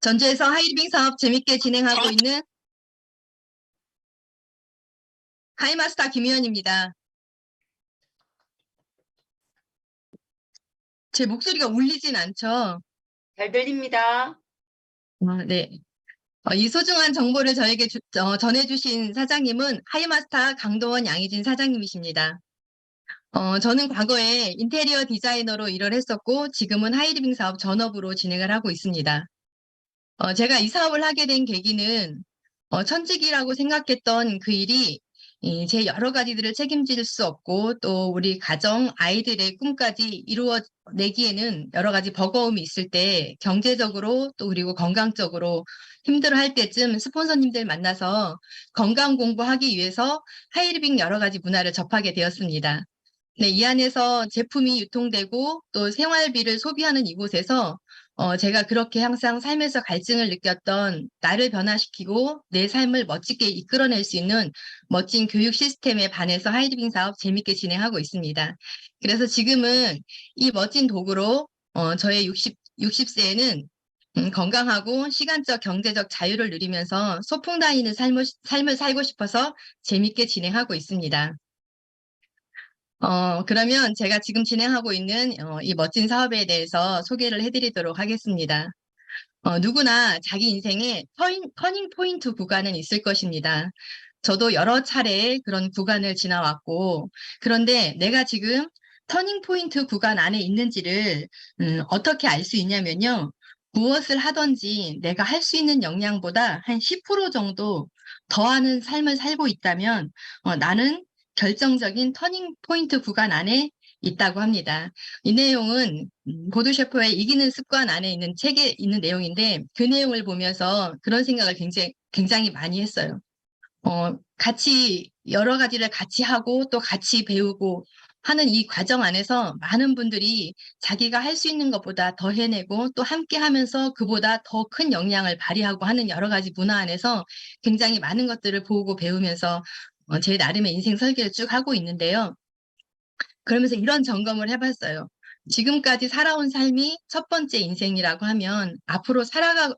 전주에서 하이리빙 사업 재밌게 진행하고 있는 하이마스터 김희연입니다. 제 목소리가 울리진 않죠? 잘 들립니다. 네. 이 소중한 정보를 저에게 전해주신 사장님은 하이마스터 강도원 양희진 사장님이십니다. 저는 과거에 인테리어 디자이너로 일을 했었고 지금은 하이리빙 사업 전업으로 진행을 하고 있습니다. 제가 이 사업을 하게 된 계기는 천직이라고 생각했던 그 일이 제 여러 가지들을 책임질 수 없고 또 우리 가정, 아이들의 꿈까지 이루어내기에는 여러 가지 버거움이 있을 때 경제적으로 또 그리고 건강적으로 힘들어할 때쯤 스폰서님들 만나서 건강 공부하기 위해서 하이리빙 여러 가지 문화를 접하게 되었습니다. 네, 이 안에서 제품이 유통되고 또 생활비를 소비하는 이곳에서 제가 그렇게 항상 삶에서 갈증을 느꼈던 나를 변화시키고 내 삶을 멋지게 이끌어낼 수 있는 멋진 교육 시스템에 반해서 하이리빙 사업 재밌게 진행하고 있습니다. 그래서 지금은 이 멋진 도구로 저의 60세에는 건강하고 시간적 경제적 자유를 누리면서 소풍 다니는 삶을 살고 싶어서 재밌게 진행하고 있습니다. 그러면 제가 지금 진행하고 있는 이 멋진 사업에 대해서 소개를 해드리도록 하겠습니다. 누구나 자기 인생에 터닝 포인트 구간은 있을 것입니다. 저도 여러 차례 그런 구간을 지나왔고, 그런데 내가 지금 터닝 포인트 구간 안에 있는지를 어떻게 알 수 있냐면요. 무엇을 하든지 내가 할 수 있는 역량보다 한 10% 정도 더하는 삶을 살고 있다면 나는 결정적인 터닝 포인트 구간 안에 있다고 합니다. 이 내용은 보드 셰퍼의 이기는 습관 안에 있는 책에 있는 내용인데 그 내용을 보면서 그런 생각을 굉장히 많이 했어요. 같이 여러 가지를 같이 하고 또 같이 배우고 하는 이 과정 안에서 많은 분들이 자기가 할 수 있는 것보다 더 해내고 또 함께 하면서 그보다 더 큰 역량을 발휘하고 하는 여러 가지 문화 안에서 굉장히 많은 것들을 보고 배우면서 제 나름의 인생 설계를 쭉 하고 있는데요. 그러면서 이런 점검을 해봤어요. 지금까지 살아온 삶이 첫 번째 인생이라고 하면 앞으로 살아갈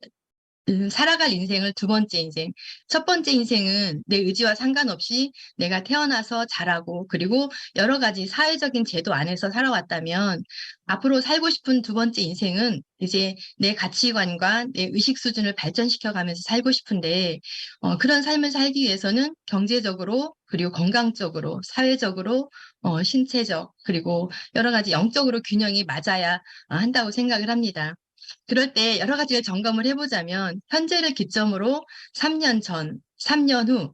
인생을 두 번째 인생. 첫 번째 인생은 내 의지와 상관없이 내가 태어나서 자라고 그리고 여러 가지 사회적인 제도 안에서 살아왔다면 앞으로 살고 싶은 두 번째 인생은 이제 내 가치관과 내 의식 수준을 발전시켜 가면서 살고 싶은데 그런 삶을 살기 위해서는 경제적으로 그리고 건강적으로 사회적으로 신체적 그리고 여러 가지 영적으로 균형이 맞아야 한다고 생각을 합니다. 그럴 때 여러 가지를 점검을 해보자면 현재를 기점으로 3년 전, 3년 후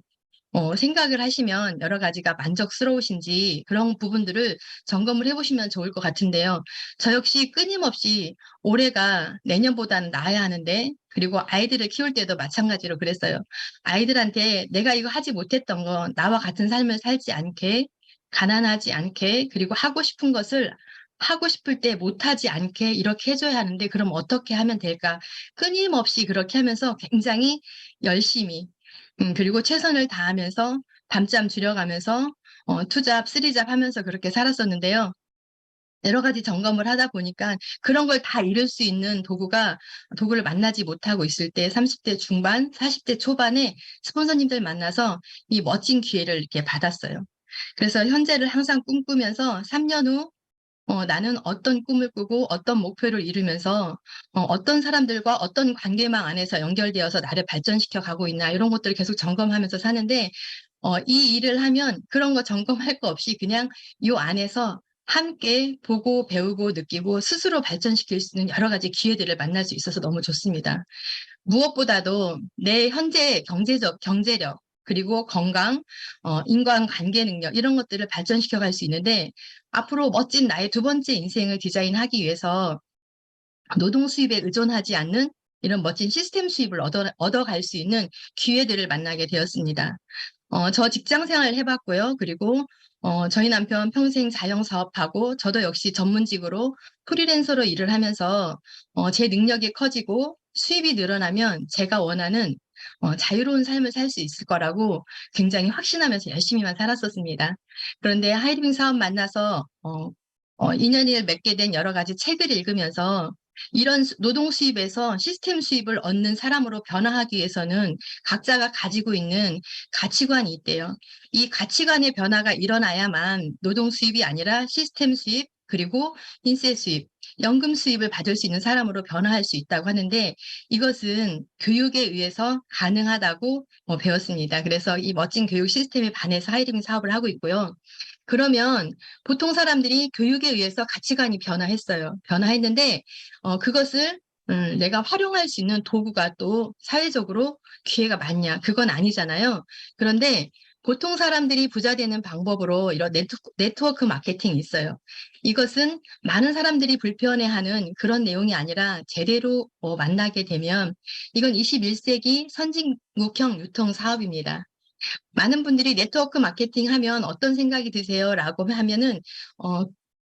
생각을 하시면 여러 가지가 만족스러우신지 그런 부분들을 점검을 해보시면 좋을 것 같은데요. 저 역시 끊임없이 올해가 내년보다는 나아야 하는데 그리고 아이들을 키울 때도 마찬가지로 그랬어요. 아이들한테 내가 이거 하지 못했던 거 나와 같은 삶을 살지 않게 가난하지 않게 그리고 하고 싶은 것을 하고 싶을 때 못하지 않게 이렇게 해줘야 하는데 그럼 어떻게 하면 될까? 끊임없이 그렇게 하면서 굉장히 열심히 그리고 최선을 다하면서 밤잠 줄여가면서 투잡, 쓰리잡 하면서 그렇게 살았었는데요. 여러 가지 점검을 하다 보니까 그런 걸 다 이룰 수 있는 도구를 만나지 못하고 있을 때 30대 중반, 40대 초반에 스폰서님들 만나서 이 멋진 기회를 이렇게 받았어요. 그래서 현재를 항상 꿈꾸면서 3년 후 나는 어떤 꿈을 꾸고 어떤 목표를 이루면서 어떤 사람들과 어떤 관계망 안에서 연결되어서 나를 발전시켜 가고 있나 이런 것들을 계속 점검하면서 사는데 이 일을 하면 그런 거 점검할 거 없이 그냥 이 안에서 함께 보고 배우고 느끼고 스스로 발전시킬 수 있는 여러 가지 기회들을 만날 수 있어서 너무 좋습니다. 무엇보다도 내 현재 경제력, 그리고 건강, 인간관계 능력, 이런 것들을 발전시켜 갈 수 있는데, 앞으로 멋진 나의 두 번째 인생을 디자인하기 위해서 노동 수입에 의존하지 않는 이런 멋진 시스템 수입을 얻어갈 수 있는 기회들을 만나게 되었습니다. 저 직장 생활을 해봤고요. 그리고 저희 남편 평생 자영사업하고 저도 역시 전문직으로 프리랜서로 일을 하면서 제 능력이 커지고 수입이 늘어나면 제가 원하는 자유로운 삶을 살 수 있을 거라고 굉장히 확신하면서 열심히만 살았었습니다. 그런데 하이리빙 사업 만나서 인연을 맺게 된 여러 가지 책을 읽으면서 이런 노동 수입에서 시스템 수입을 얻는 사람으로 변화하기 위해서는 각자가 가지고 있는 가치관이 있대요. 이 가치관의 변화가 일어나야만 노동 수입이 아니라 시스템 수입, 그리고 인세 수입, 연금 수입을 받을 수 있는 사람으로 변화할 수 있다고 하는데, 이것은 교육에 의해서 가능하다고 배웠습니다. 그래서 이 멋진 교육 시스템에 반해서 하이리빙 사업을 하고 있고요. 그러면 보통 사람들이 교육에 의해서 가치관이 변화했어요. 변화했는데 그것을 내가 활용할 수 있는 도구가 또 사회적으로 기회가 많냐? 그건 아니잖아요. 그런데 보통 사람들이 부자 되는 방법으로 이런 네트워크 마케팅이 있어요. 이것은 많은 사람들이 불편해하는 그런 내용이 아니라 제대로 만나게 되면 이건 21세기 선진국형 유통 사업입니다. 많은 분들이 네트워크 마케팅 하면 어떤 생각이 드세요? 라고 하면은,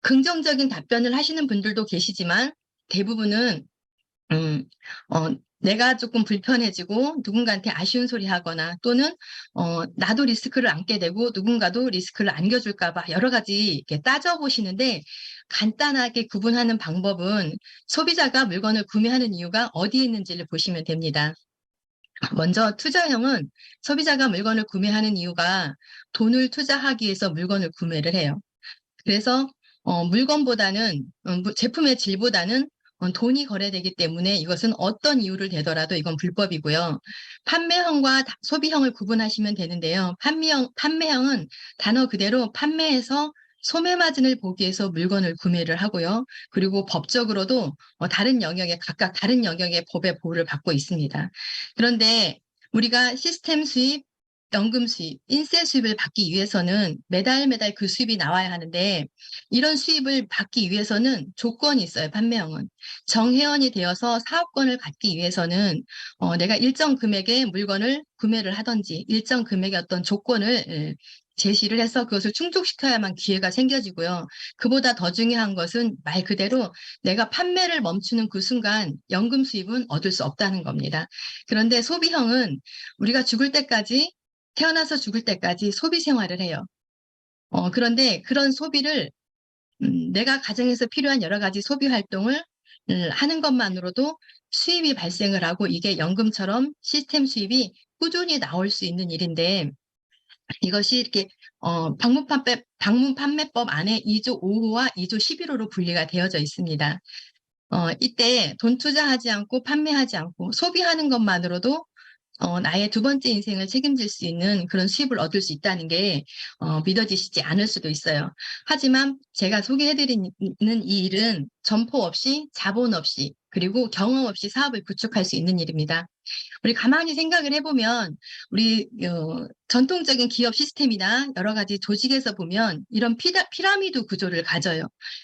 긍정적인 답변을 하시는 분들도 계시지만 대부분은, 음, 내가 조금 불편해지고 누군가한테 아쉬운 소리 하거나 또는, 나도 리스크를 안게 되고 누군가도 리스크를 안겨줄까봐 여러 가지 이렇게 따져보시는데 간단하게 구분하는 방법은 소비자가 물건을 구매하는 이유가 어디에 있는지를 보시면 됩니다. 먼저 투자형은 소비자가 물건을 구매하는 이유가 돈을 투자하기 위해서 물건을 구매를 해요. 그래서 물건보다는 제품의 질보다는 돈이 거래되기 때문에 이것은 어떤 이유를 대더라도 이건 불법이고요. 판매형과 소비형을 구분하시면 되는데요. 판매형은 단어 그대로 판매해서 소매 마진을 보기 위해서 물건을 구매를 하고요. 그리고 법적으로도 다른 영역에 각각 다른 영역의 법의 보호를 받고 있습니다. 그런데 우리가 시스템 수입, 연금 수입, 인세 수입을 받기 위해서는 매달 그 수입이 나와야 하는데 이런 수입을 받기 위해서는 조건이 있어요. 판매형은. 정회원이 되어서 사업권을 갖기 위해서는 내가 일정 금액의 물건을 구매를 하든지 일정 금액의 어떤 조건을 제시를 해서 그것을 충족시켜야만 기회가 생겨지고요. 그보다 더 중요한 것은 말 그대로 내가 판매를 멈추는 그 순간 연금 수입은 얻을 수 없다는 겁니다. 그런데 소비형은 우리가 죽을 때까지 태어나서 죽을 때까지 소비 생활을 해요. 그런데 그런 소비를 내가 가정에서 필요한 여러 가지 소비 활동을 하는 것만으로도 수입이 발생을 하고 이게 연금처럼 시스템 수입이 꾸준히 나올 수 있는 일인데 이것이 이렇게 방문 판매법 안에 2조 5호와 2조 11호로 분리가 되어져 있습니다. 이때 돈 투자하지 않고 판매하지 않고 소비하는 것만으로도 나의 두 번째 인생을 책임질 수 있는 그런 수입을 얻을 수 있다는 게 믿어지시지 않을 수도 있어요. 하지만 제가 소개해드리는 이 일은 점포 없이 자본 없이 그리고 경험 없이 사업을 구축할 수 있는 일입니다. 우리 가만히 생각을 해보면 우리 전통적인 기업 시스템이나 여러 가지 조직에서 보면 이런 피라미드 구조를 가져요.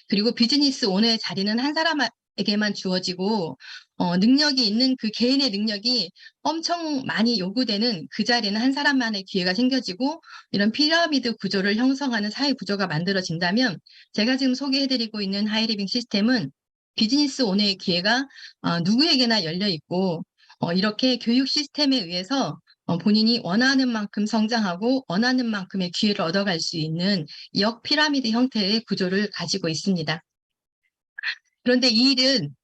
그리고 비즈니스 오너의 자리는 한 사람에게만 주어지고 능력이 있는 그 개인의 능력이 엄청 많이 요구되는 그 자리는 한 사람만의 기회가 생겨지고 이런 피라미드 구조를 형성하는 사회 구조가 만들어진다면 제가 지금 소개해드리고 있는 하이리빙 시스템은 비즈니스 오너의 기회가 누구에게나 열려 있고 이렇게 교육 시스템에 의해서 본인이 원하는 만큼 성장하고 원하는 만큼의 기회를 얻어갈 수 있는 역피라미드 형태의 구조를 가지고 있습니다. 그런데 이 일은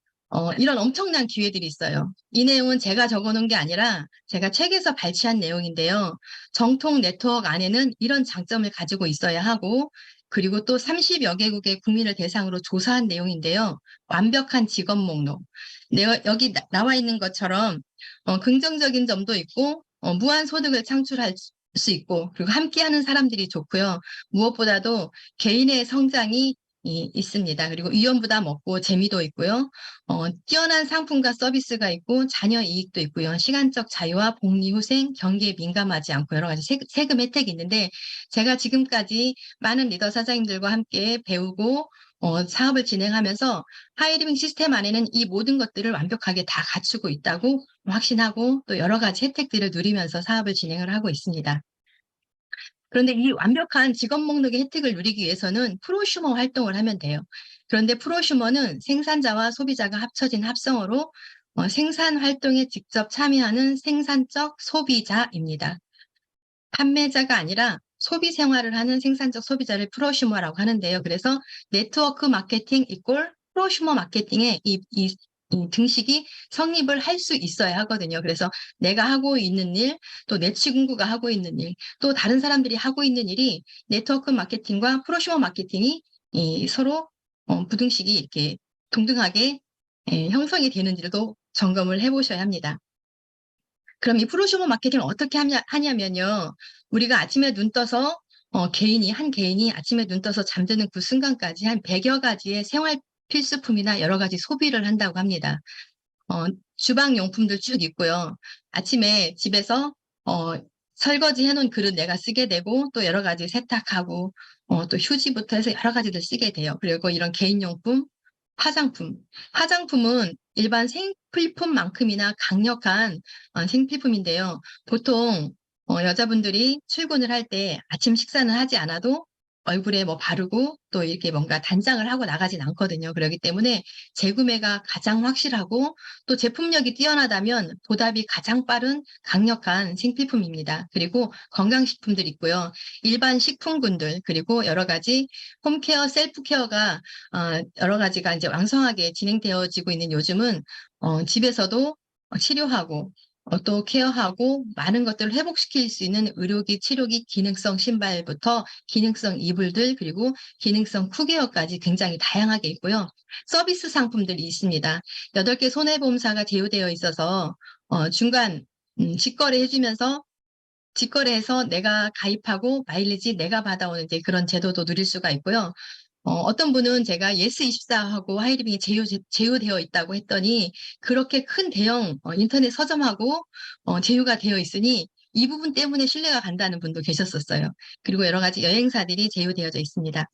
이런 엄청난 기회들이 있어요. 이 내용은 제가 적어놓은 게 아니라 제가 책에서 발췌한 내용인데요. 정통 네트워크 안에는 이런 장점을 가지고 있어야 하고 그리고 또 30여 개국의 국민을 대상으로 조사한 내용인데요. 완벽한 직업 목록. 여기 나와 있는 것처럼 긍정적인 점도 있고 무한 소득을 창출할 수 있고 그리고 함께하는 사람들이 좋고요. 무엇보다도 개인의 성장이 있습니다. 그리고 위험 부담 없고 재미도 있고요. 뛰어난 상품과 서비스가 있고 자녀 이익도 있고요. 시간적 자유와 복리후생, 경기에 민감하지 않고 여러 가지 세금 혜택이 있는데 제가 지금까지 많은 리더 사장님들과 함께 배우고 사업을 진행하면서 하이리빙 시스템 안에는 이 모든 것들을 완벽하게 다 갖추고 있다고 확신하고 또 여러 가지 혜택들을 누리면서 사업을 진행을 하고 있습니다. 그런데 이 완벽한 직업 목록의 혜택을 누리기 위해서는 프로슈머 활동을 하면 돼요. 그런데 프로슈머는 생산자와 소비자가 합쳐진 합성어로 생산 활동에 직접 참여하는 생산적 소비자입니다. 판매자가 아니라 소비 생활을 하는 생산적 소비자를 프로슈머라고 하는데요. 그래서 네트워크 마케팅 이꼴 프로슈머 마케팅의 이 이 등식이 성립을 할 수 있어야 하거든요. 그래서 내가 하고 있는 일, 또 내 친구가 하고 있는 일, 또 다른 사람들이 하고 있는 일이 네트워크 마케팅과 프로슈머 마케팅이 서로 부등식이 이렇게 동등하게 형성이 되는지도 점검을 해보셔야 합니다. 그럼 이 프로슈머 마케팅을 어떻게 하냐면요. 우리가 아침에 눈 떠서 한 개인이 아침에 눈 떠서 잠드는 그 순간까지 한 100여 가지의 생활 필수품이나 여러 가지 소비를 한다고 합니다. 주방 용품들 쭉 있고요. 아침에 집에서 설거지 해놓은 그릇 내가 쓰게 되고, 또 여러 가지 세탁하고, 또 휴지부터 해서 여러 가지들 쓰게 돼요. 그리고 이런 개인용품, 화장품. 화장품은 일반 생필품만큼이나 강력한 생필품인데요. 보통 여자분들이 출근을 할 때 아침 식사는 하지 않아도 얼굴에 뭐 바르고 또 이렇게 뭔가 단장을 하고 나가진 않거든요. 그렇기 때문에 재구매가 가장 확실하고 또 제품력이 뛰어나다면 보답이 가장 빠른 강력한 생필품입니다. 그리고 건강식품들 있고요. 일반 식품군들, 그리고 여러 가지 홈케어, 셀프케어가 여러 가지가 이제 왕성하게 진행되어지고 있는 요즘은 집에서도 치료하고 또 케어하고 많은 것들을 회복시킬 수 있는 의료기, 치료기, 기능성 신발부터 기능성 이불들, 그리고 기능성 쿨케어까지 굉장히 다양하게 있고요. 서비스 상품들이 있습니다. 8개 손해보험사가 제휴되어 있어서 중간 직거래 해주면서 직거래해서 내가 가입하고 마일리지 내가 받아오는 이제 그런 제도도 누릴 수가 있고요. 어떤 분은 제가 예스24하고 하이리빙이 제휴되어 있다고 했더니 그렇게 큰 대형 인터넷 서점하고 제휴가 되어 있으니 이 부분 때문에 신뢰가 간다는 분도 계셨었어요. 그리고 여러 가지 여행사들이 제휴되어져 있습니다.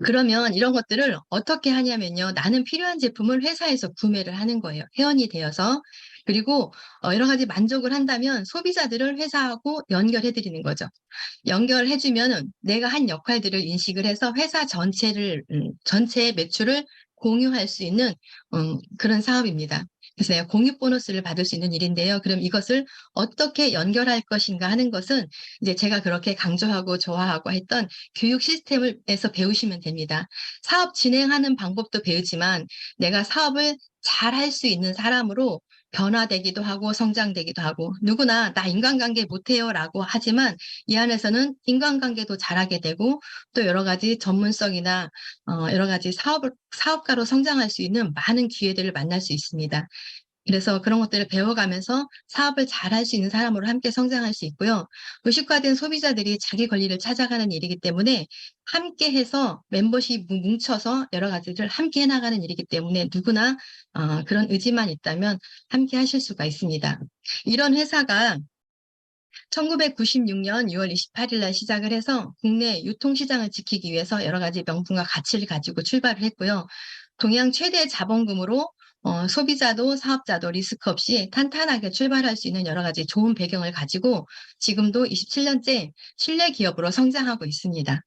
그러면 이런 것들을 어떻게 하냐면요. 나는 필요한 제품을 회사에서 구매를 하는 거예요. 회원이 되어서. 그리고 여러 가지 만족을 한다면 소비자들을 회사하고 연결해 드리는 거죠. 연결해 주면은 내가 한 역할들을 인식을 해서 회사 전체의 매출을 공유할 수 있는 그런 사업입니다. 그래서 내가 공유 보너스를 받을 수 있는 일인데요. 그럼 이것을 어떻게 연결할 것인가 하는 것은 이제 제가 그렇게 강조하고 좋아하고 했던 교육 시스템에서 배우시면 됩니다. 사업 진행하는 방법도 배우지만 내가 사업을 잘 할 수 있는 사람으로 변화되기도 하고 성장되기도 하고, 누구나 나 인간관계 못해요 라고 하지만 이 안에서는 인간관계도 잘하게 되고 또 여러 가지 전문성이나 여러 가지 사업가로 성장할 수 있는 많은 기회들을 만날 수 있습니다. 그래서 그런 것들을 배워가면서 사업을 잘할 수 있는 사람으로 함께 성장할 수 있고요. 의식화된 소비자들이 자기 권리를 찾아가는 일이기 때문에 함께 해서 멤버십 뭉쳐서 여러 가지를 함께 해나가는 일이기 때문에 누구나 그런 의지만 있다면 함께 하실 수가 있습니다. 이런 회사가 1996년 6월 28일 날 시작을 해서 국내 유통시장을 지키기 위해서 여러 가지 명분과 가치를 가지고 출발을 했고요. 동양 최대 자본금으로 소비자도 사업자도 리스크 없이 탄탄하게 출발할 수 있는 여러 가지 좋은 배경을 가지고 지금도 27년째 신뢰 기업으로 성장하고 있습니다.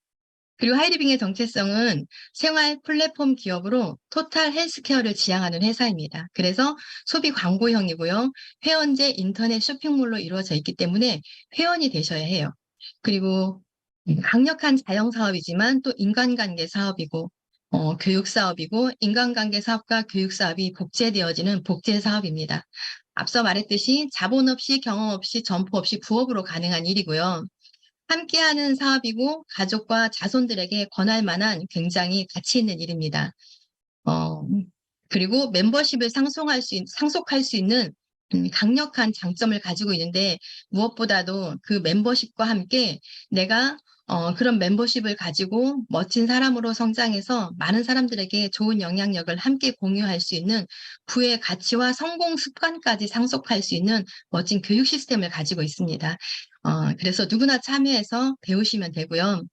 그리고 하이리빙의 정체성은 생활 플랫폼 기업으로 토탈 헬스케어를 지향하는 회사입니다. 그래서 소비 광고형이고요. 회원제 인터넷 쇼핑몰로 이루어져 있기 때문에 회원이 되셔야 해요. 그리고 강력한 자영 사업이지만 또 인간관계 사업이고 교육 사업이고, 인간관계 사업과 교육 사업이 복제되어지는 복제 사업입니다. 앞서 말했듯이 자본 없이 경험 없이 점포 없이 부업으로 가능한 일이고요. 함께하는 사업이고 가족과 자손들에게 권할 만한 굉장히 가치 있는 일입니다. 그리고 멤버십을 상속할 수 있는 강력한 장점을 가지고 있는데, 무엇보다도 그 멤버십과 함께 내가 그런 멤버십을 가지고 멋진 사람으로 성장해서 많은 사람들에게 좋은 영향력을 함께 공유할 수 있는 부의 가치와 성공 습관까지 상속할 수 있는 멋진 교육 시스템을 가지고 있습니다. 그래서 누구나 참여해서 배우시면 되고요.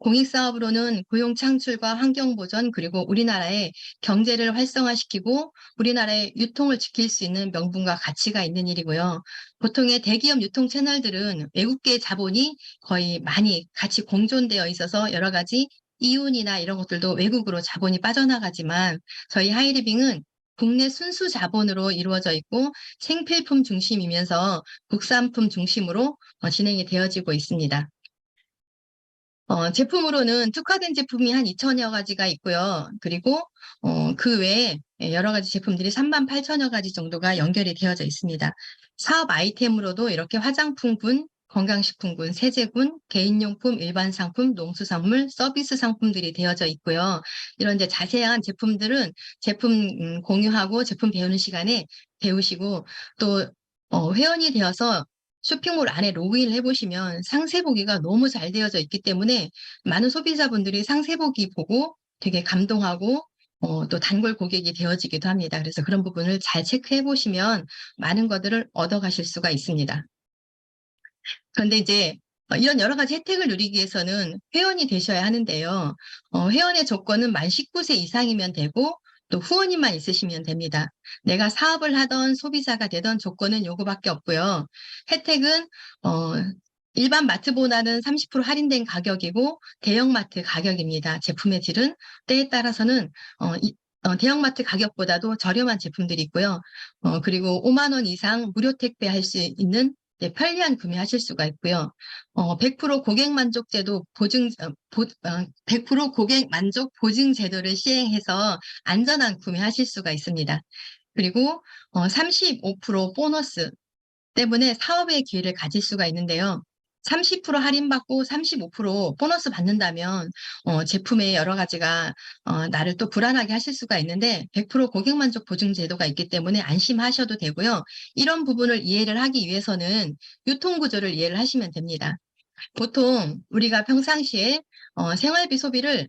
공익사업으로는 고용 창출과 환경 보전, 그리고 우리나라의 경제를 활성화시키고 우리나라의 유통을 지킬 수 있는 명분과 가치가 있는 일이고요. 보통의 대기업 유통 채널들은 외국계 자본이 거의 많이 같이 공존되어 있어서 여러 가지 이윤이나 이런 것들도 외국으로 자본이 빠져나가지만 저희 하이리빙은 국내 순수 자본으로 이루어져 있고 생필품 중심이면서 국산품 중심으로 진행이 되어지고 있습니다. 제품으로는 특화된 제품이 한 2,000여 가지가 있고요. 그리고 그 외에 여러 가지 제품들이 38,000여 가지 정도가 연결이 되어져 있습니다. 사업 아이템으로도 이렇게 화장품군, 건강식품군, 세제군, 개인용품, 일반 상품, 농수산물, 서비스 상품들이 되어져 있고요. 이런 이제 자세한 제품들은 제품 공유하고 제품 배우는 시간에 배우시고 또 회원이 되어서 쇼핑몰 안에 로그인을 해보시면 상세 보기가 너무 잘 되어져 있기 때문에 많은 소비자분들이 상세 보기 보고 되게 감동하고 또 단골 고객이 되어지기도 합니다. 그래서 그런 부분을 잘 체크해 보시면 많은 것들을 얻어가실 수가 있습니다. 그런데 이제 이런 여러 가지 혜택을 누리기 위해서는 회원이 되셔야 하는데요. 회원의 조건은 만 19세 이상이면 되고 또 후원인만 있으시면 됩니다. 내가 사업을 하던 소비자가 되던 조건은 요거밖에 없고요. 혜택은 일반 마트보다는 30% 할인된 가격이고 대형마트 가격입니다. 제품의 질은 때에 따라서는 대형마트 가격보다도 저렴한 제품들이 있고요. 그리고 5만 원 이상 무료 택배할 수 있는 편리한 구매하실 수가 있고요. 100% 고객 만족 제도 100% 고객 만족 보증 제도를 시행해서 안전한 구매하실 수가 있습니다. 그리고 35% 보너스 때문에 사업의 기회를 가질 수가 있는데요. 30% 할인받고 35% 보너스 받는다면 제품의 여러 가지가 나를 또 불안하게 하실 수가 있는데 100% 고객 만족 보증 제도가 있기 때문에 안심하셔도 되고요. 이런 부분을 이해를 하기 위해서는 유통 구조를 이해를 하시면 됩니다. 보통 우리가 평상시에 생활비 소비를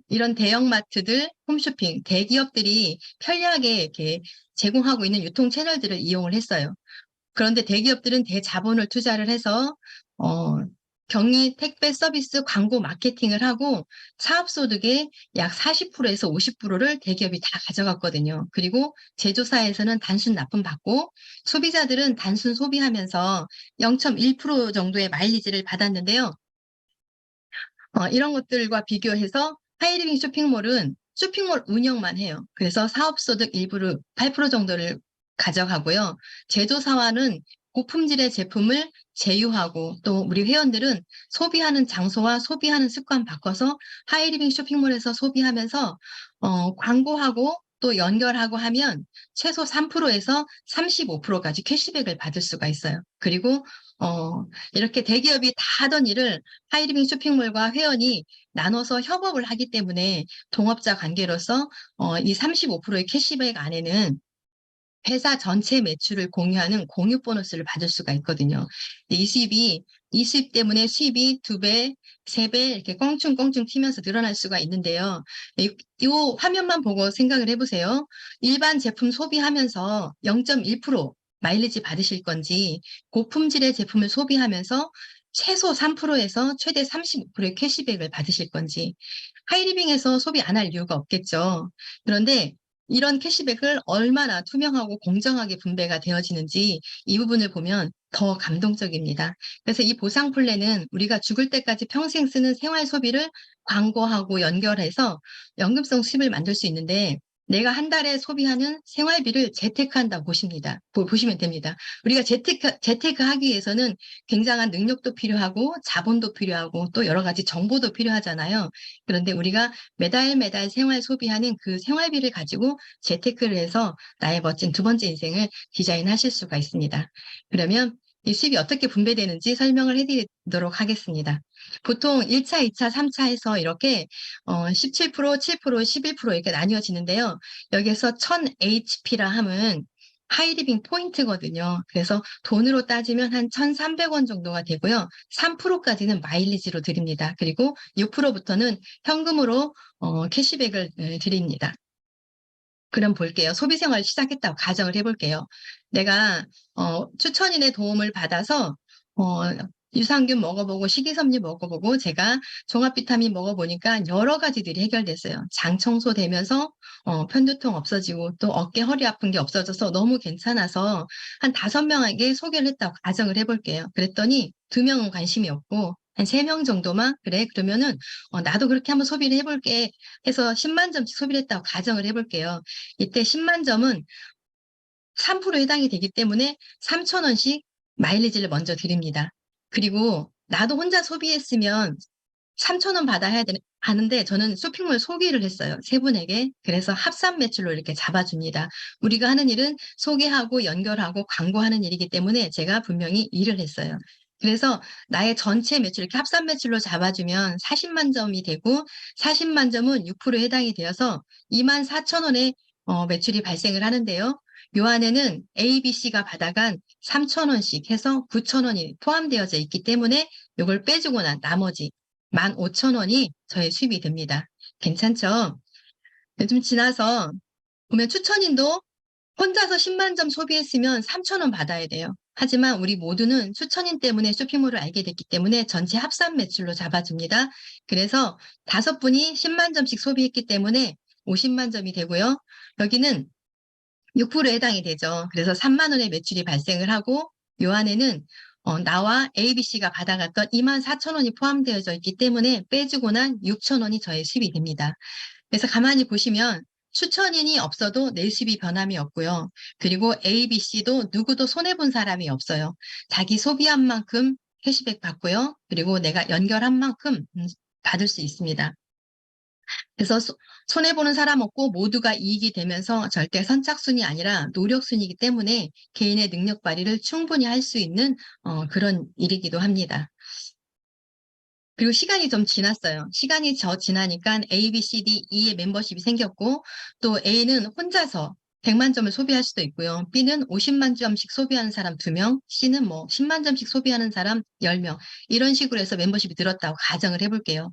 이런 대형마트들, 홈쇼핑, 대기업들이 편리하게 이렇게 제공하고 있는 유통 채널들을 이용을 했어요. 그런데 대기업들은 대자본을 투자를 해서 경리, 택배 서비스, 광고, 마케팅을 하고 사업소득의 약 40%에서 50%를 대기업이 다 가져갔거든요. 그리고 제조사에서는 단순 납품 받고 소비자들은 단순 소비하면서 0.1% 정도의 마일리지를 받았는데요. 이런 것들과 비교해서 하이리빙 쇼핑몰은 쇼핑몰 운영만 해요. 그래서 사업소득 일부를 8% 정도를 가져가고요. 제조사와는 고품질의 제품을 제휴하고 또 우리 회원들은 소비하는 장소와 소비하는 습관 바꿔서 하이리빙 쇼핑몰에서 소비하면서 광고하고 또 연결하고 하면 최소 3%에서 35%까지 캐시백을 받을 수가 있어요. 그리고 이렇게 대기업이 다 하던 일을 하이리빙 쇼핑몰과 회원이 나눠서 협업을 하기 때문에 동업자 관계로서 이 35%의 캐시백 안에는 회사 전체 매출을 공유하는 공유 보너스를 받을 수가 있거든요. 이 수입 때문에 수입이 2배, 3배 이렇게 껑충껑충 튀면서 늘어날 수가 있는데요. 이 화면만 보고 생각을 해보세요. 일반 제품 소비하면서 0.1% 마일리지 받으실 건지 고품질의 제품을 소비하면서 최소 3%에서 최대 35%의 캐시백을 받으실 건지 하이리빙에서 소비 안 할 이유가 없겠죠. 그런데 이런 캐시백을 얼마나 투명하고 공정하게 분배가 되어지는지 이 부분을 보면 더 감동적입니다. 그래서 이 보상 플랜은 우리가 죽을 때까지 평생 쓰는 생활 소비를 광고하고 연결해서 연금성 수입을 만들 수 있는데 내가 한 달에 소비하는 생활비를 재테크한다고 보시면 됩니다. 우리가 재테크하기 위해서는 굉장한 능력도 필요하고 자본도 필요하고 또 여러 가지 정보도 필요하잖아요. 그런데 우리가 매달 생활 소비하는 그 생활비를 가지고 재테크를 해서 나의 멋진 두 번째 인생을 디자인하실 수가 있습니다. 그러면 이 수입이 어떻게 분배되는지 설명을 해드리도록 하겠습니다. 보통 1차, 2차, 3차에서 이렇게 17%, 7%, 11% 이렇게 나뉘어지는데요. 여기에서 1000HP라 함은 하이리빙 포인트거든요. 그래서 돈으로 따지면 한 1,300원 정도가 되고요. 3%까지는 마일리지로 드립니다. 그리고 6%부터는 현금으로 캐시백을 드립니다. 그럼 볼게요. 소비생활 시작했다고 가정을 해볼게요. 내가 추천인의 도움을 받아서 유산균 먹어보고 식이섬유 먹어보고 제가 종합비타민 먹어보니까 여러 가지들이 해결됐어요. 장 청소되면서 편두통 없어지고 또 어깨 허리 아픈 게 없어져서 너무 괜찮아서 한 5명에게 소개를 했다고 가정을 해볼게요. 그랬더니 2명은 관심이 없고 한 3명 정도만 그래 그러면은 나도 그렇게 한번 소비를 해볼게 해서 10만 점씩 소비를 했다고 가정을 해볼게요. 이때 10만 점은 3%에 해당이 되기 때문에 3,000원씩 마일리지를 먼저 드립니다. 그리고 나도 혼자 소비했으면 3,000원 받아야 하는데 저는 쇼핑몰 소개를 했어요. 세 분에게. 그래서 합산 매출로 이렇게 잡아줍니다. 우리가 하는 일은 소개하고 연결하고 광고하는 일이기 때문에 제가 분명히 일을 했어요. 그래서 나의 전체 매출 이렇게 합산 매출로 잡아주면 40만 점이 되고 40만 점은 6%에 해당이 되어서 24,000원의 매출이 발생을 하는데요. 요 안에는 A, B, C가 받아간 3,000원씩 해서 9,000원이 포함되어져 있기 때문에 이걸 빼주고 난 나머지 15,000원이 저의 수입이 됩니다. 괜찮죠? 좀 지나서 보면 추천인도 혼자서 10만 점 소비했으면 3,000원 받아야 돼요. 하지만 우리 모두는 추천인 때문에 쇼핑몰을 알게 됐기 때문에 전체 합산 매출로 잡아줍니다. 그래서 5분이 10만 점씩 소비했기 때문에 50만 점이 되고요. 여기는 6%에 해당이 되죠. 그래서 3만 원의 매출이 발생을 하고 요 안에는 나와 ABC가 받아갔던 24,000원이 포함되어져 있기 때문에 빼주고 난 6,000원이 저의 수입이 됩니다. 그래서 가만히 보시면 추천인이 없어도 내 수입이 변함이 없고요. 그리고 ABC도 누구도 손해본 사람이 없어요. 자기 소비한 만큼 캐시백 받고요. 그리고 내가 연결한 만큼 받을 수 있습니다. 그래서 손해보는 사람 없고 모두가 이익이 되면서 절대 선착순이 아니라 노력순이기 때문에 개인의 능력 발휘를 충분히 할 수 있는 그런 일이기도 합니다. 그리고 시간이 좀 지났어요. 시간이 지나니까 A, B, C, D, E의 멤버십이 생겼고 또 A는 혼자서 100만 점을 소비할 수도 있고요. B는 50만 점씩 소비하는 사람 2명, C는 뭐 10만 점씩 소비하는 사람 10명. 이런 식으로 해서 멤버십이 늘었다고 가정을 해볼게요.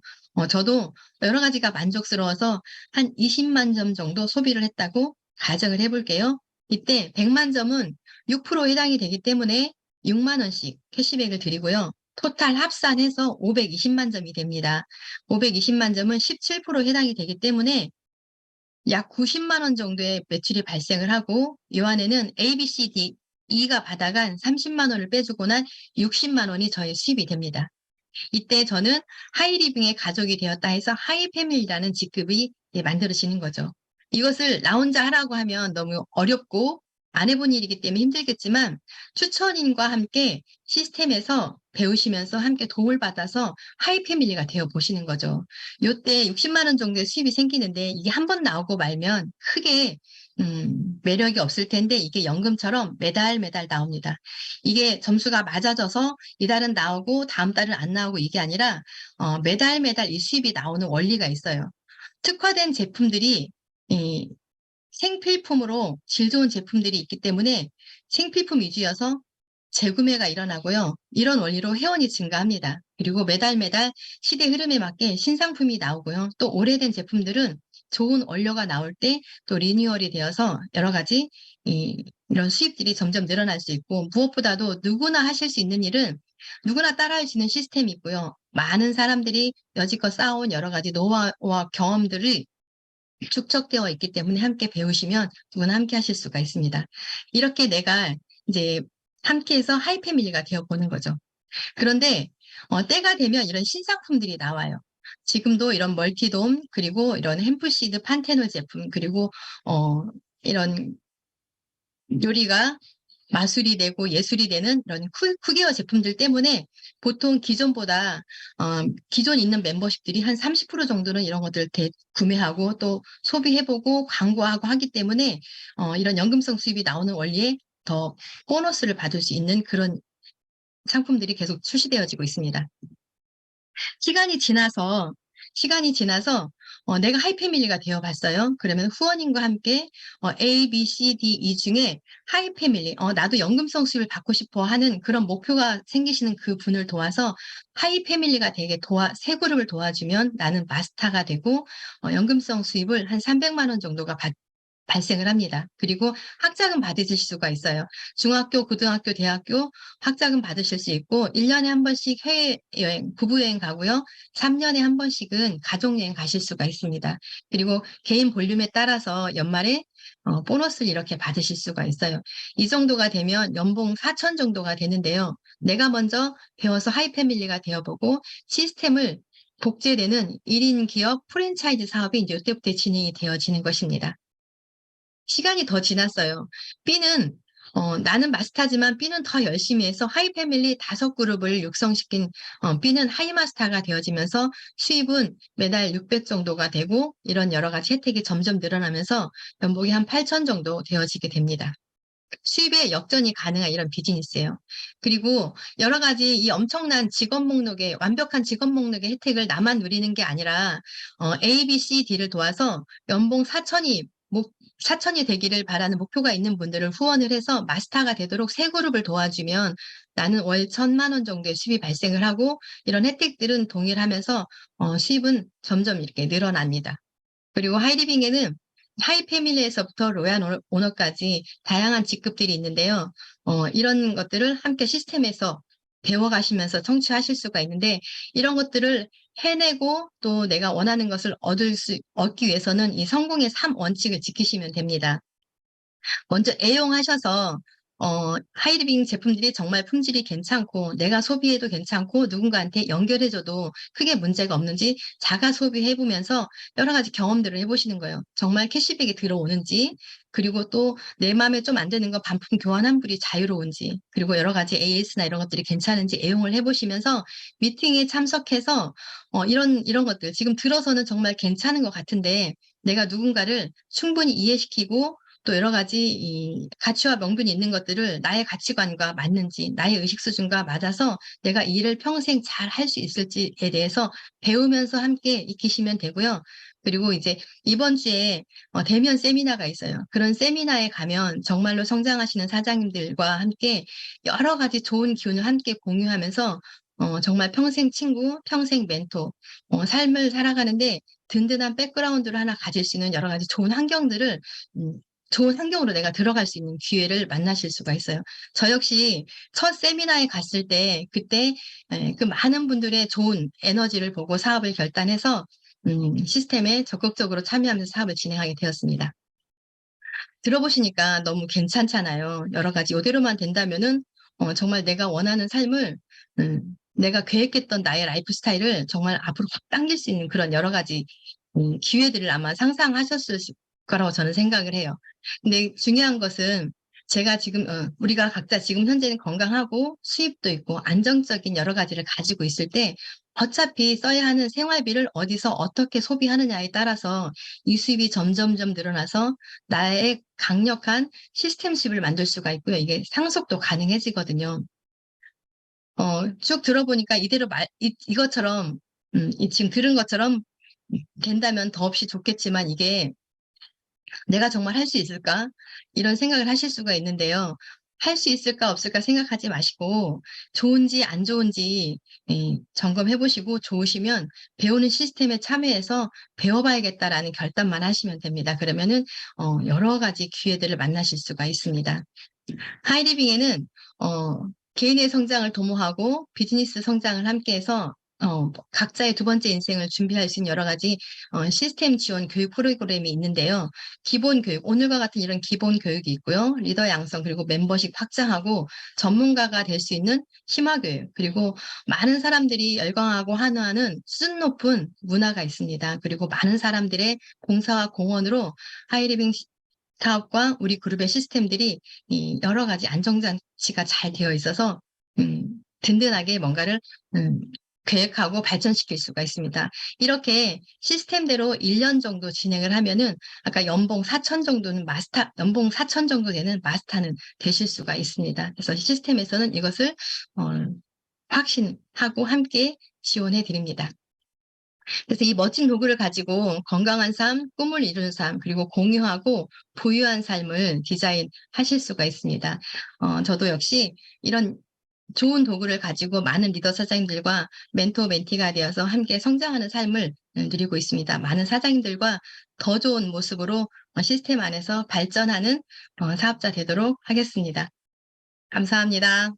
저도 여러 가지가 만족스러워서 한 20만 점 정도 소비를 했다고 가정을 해볼게요. 이때 100만 점은 6%에 해당이 되기 때문에 6만 원씩 캐시백을 드리고요. 토탈 합산해서 520만 점이 됩니다. 520만 점은 17%에 해당이 되기 때문에 약 90만 원 정도의 매출이 발생을 하고 이 안에는 A, B, C, D, E가 받아간 30만 원을 빼주고 난 60만 원이 저의 수입이 됩니다. 이때 저는 하이리빙의 가족이 되었다 해서 하이패밀리라는 직급이 만들어지는 거죠. 이것을 나 혼자 하라고 하면 너무 어렵고 안 해본 일이기 때문에 힘들겠지만 추천인과 함께 시스템에서 배우시면서 함께 도움을 받아서 하이패밀리가 되어 보시는 거죠. 요때 60만 원 정도의 수입이 생기는데 이게 한 번 나오고 말면 크게 매력이 없을 텐데 이게 연금처럼 매달 매달 나옵니다. 이게 점수가 맞아져서 이달은 나오고 다음 달은 안 나오고 이게 아니라 매달 매달 이 수입이 나오는 원리가 있어요. 특화된 제품들이 이 생필품으로 질 좋은 제품들이 있기 때문에 생필품 위주여서 재구매가 일어나고요. 이런 원리로 회원이 증가합니다. 그리고 매달 매달 시대 흐름에 맞게 신상품이 나오고요. 또 오래된 제품들은 좋은 원료가 나올 때 또 리뉴얼이 되어서 여러 가지 이런 수입들이 점점 늘어날 수 있고 무엇보다도 누구나 하실 수 있는 일은 누구나 따라할 수 있는 시스템이 있고요. 많은 사람들이 여지껏 쌓아온 여러 가지 노하우와 경험들을 축적되어 있기 때문에 함께 배우시면 누구나 함께 하실 수가 있습니다. 이렇게 내가 이제 함께해서 하이패밀리가 되어보는 거죠. 그런데 때가 되면 이런 신상품들이 나와요. 지금도 이런 멀티돔 그리고 이런 햄프시드 판테놀 제품 그리고 이런 요리가 마술이 되고 예술이 되는 이런 쿠기어 제품들 때문에 보통 기존보다 기존 있는 멤버십들이 한 30% 정도는 이런 것들 구매하고 또 소비해보고 광고하고 하기 때문에 이런 연금성 수입이 나오는 원리에 더 보너스를 받을 수 있는 그런 상품들이 계속 출시되어지고 있습니다. 시간이 지나서 내가 하이패밀리가 되어봤어요. 그러면 후원인과 함께 A, B, C, D, E 중에 하이패밀리, 나도 연금성 수입을 받고 싶어 하는 그런 목표가 생기시는 그 분을 도와서 하이패밀리가 되게 세 그룹을 도와주면 나는 마스터가 되고 연금성 수입을 한 300만 원 정도가 발생을 합니다. 그리고 학자금 받으실 수가 있어요. 중학교, 고등학교, 대학교 학자금 받으실 수 있고 1년에 한 번씩 해외여행, 부부여행 가고요. 3년에 한 번씩은 가족여행 가실 수가 있습니다. 그리고 개인 볼륨에 따라서 연말에 보너스를 이렇게 받으실 수가 있어요. 이 정도가 되면 연봉 4천 정도가 되는데요. 내가 먼저 배워서 하이패밀리가 되어보고 시스템을 복제되는 1인 기업 프랜차이즈 사업이 이제 이때부터 진행이 되어지는 것입니다. 시간이 더 지났어요. B는 나는 마스터지만 B는 더 열심히 해서 하이 패밀리 5그룹을 육성시킨 B는 하이 마스터가 되어지면서 수입은 매달 600 정도가 되고 이런 여러 가지 혜택이 점점 늘어나면서 연봉이 한 8천 정도 되어지게 됩니다. 수입의 역전이 가능한 이런 비즈니스예요. 그리고 여러 가지 이 엄청난 직업 목록의 완벽한 직업 목록의 혜택을 나만 누리는 게 아니라 A, B, C, D를 도와서 연봉 4천이 되기를 바라는 목표가 있는 분들을 후원을 해서 마스터가 되도록 세 그룹을 도와주면 나는 월 1,000만 원 정도의 수입이 발생을 하고 이런 혜택들은 동일하면서 수입은 점점 이렇게 늘어납니다. 그리고 하이리빙에는 하이 패밀리에서부터 로얄 오너까지 다양한 직급들이 있는데요. 이런 것들을 함께 시스템에서 배워가시면서 청취하실 수가 있는데 이런 것들을 해내고 또 내가 원하는 것을 얻기 위해서는 이 성공의 3원칙을 지키시면 됩니다. 먼저 애용하셔서 하이리빙 제품들이 정말 품질이 괜찮고 내가 소비해도 괜찮고 누군가한테 연결해줘도 크게 문제가 없는지 자가 소비해보면서 여러 가지 경험들을 해보시는 거예요. 정말 캐시백이 들어오는지 그리고 또 내 마음에 좀 안 드는 거 반품 교환 환불이 자유로운지 그리고 여러 가지 AS나 이런 것들이 괜찮은지 애용을 해보시면서 미팅에 참석해서 이런 것들 지금 들어서는 정말 괜찮은 것 같은데 내가 누군가를 충분히 이해시키고 또 여러 가지 이 가치와 명분이 있는 것들을 나의 가치관과 맞는지, 나의 의식 수준과 맞아서 내가 이 일을 평생 잘 할 수 있을지에 대해서 배우면서 함께 익히시면 되고요. 그리고 이제 이번 주에 대면 세미나가 있어요. 그런 세미나에 가면 정말로 성장하시는 사장님들과 함께 여러 가지 좋은 기운을 함께 공유하면서 정말 평생 친구, 평생 멘토, 삶을 살아가는데 든든한 백그라운드를 하나 가질 수 있는 여러 가지 좋은 환경으로 내가 들어갈 수 있는 기회를 만나실 수가 있어요. 저 역시 첫 세미나에 갔을 때 그때 그 많은 분들의 좋은 에너지를 보고 사업을 결단해서 시스템에 적극적으로 참여하면서 사업을 진행하게 되었습니다. 들어보시니까 너무 괜찮잖아요. 여러 가지 이대로만 된다면은 정말 내가 원하는 삶을 내가 계획했던 나의 라이프 스타일을 정말 앞으로 확 당길 수 있는 그런 여러 가지 기회들을 아마 상상하셨을 거라고 저는 생각을 해요. 근데 중요한 것은 제가 지금 우리가 각자 지금 현재는 건강하고 수입도 있고 안정적인 여러 가지를 가지고 있을 때 어차피 써야 하는 생활비를 어디서 어떻게 소비하느냐에 따라서 이 수입이 점점점 늘어나서 나의 강력한 시스템 수입을 만들 수가 있고요. 이게 상속도 가능해지거든요. 쭉 들어보니까 이대로 이것처럼 지금 들은 것처럼 된다면 더없이 좋겠지만 이게 내가 정말 할 수 있을까? 이런 생각을 하실 수가 있는데요. 할 수 있을까 없을까 생각하지 마시고 좋은지 안 좋은지 점검해 보시고 좋으시면 배우는 시스템에 참여해서 배워봐야겠다라는 결단만 하시면 됩니다. 그러면은 여러 가지 기회들을 만나실 수가 있습니다. 하이리빙에는 개인의 성장을 도모하고 비즈니스 성장을 함께해서 각자의 두 번째 인생을 준비할 수 있는 여러 가지 시스템 지원 교육 프로그램이 있는데요. 기본 교육, 오늘과 같은 이런 기본 교육이 있고요. 리더 양성 그리고 멤버십 확장하고 전문가가 될 수 있는 심화 교육 그리고 많은 사람들이 열광하고 환호하는 수준 높은 문화가 있습니다. 그리고 많은 사람들의 봉사와 공헌으로 하이리빙 사업과 우리 그룹의 시스템들이 이 여러 가지 안정장치가 잘 되어 있어서 든든하게 뭔가를 계획하고 발전시킬 수가 있습니다. 이렇게 시스템대로 1년 정도 진행을 하면은 아까 연봉 4천 정도 되는 마스터는 되실 수가 있습니다. 그래서 시스템에서는 이것을 확신하고 함께 지원해 드립니다. 그래서 이 멋진 도구를 가지고 건강한 삶, 꿈을 이루는 삶, 그리고 공유하고 부유한 삶을 디자인하실 수가 있습니다. 저도 역시 이런 좋은 도구를 가지고 많은 리더 사장님들과 멘토, 멘티가 되어서 함께 성장하는 삶을 누리고 있습니다. 많은 사장님들과 더 좋은 모습으로 시스템 안에서 발전하는 사업자 되도록 하겠습니다. 감사합니다.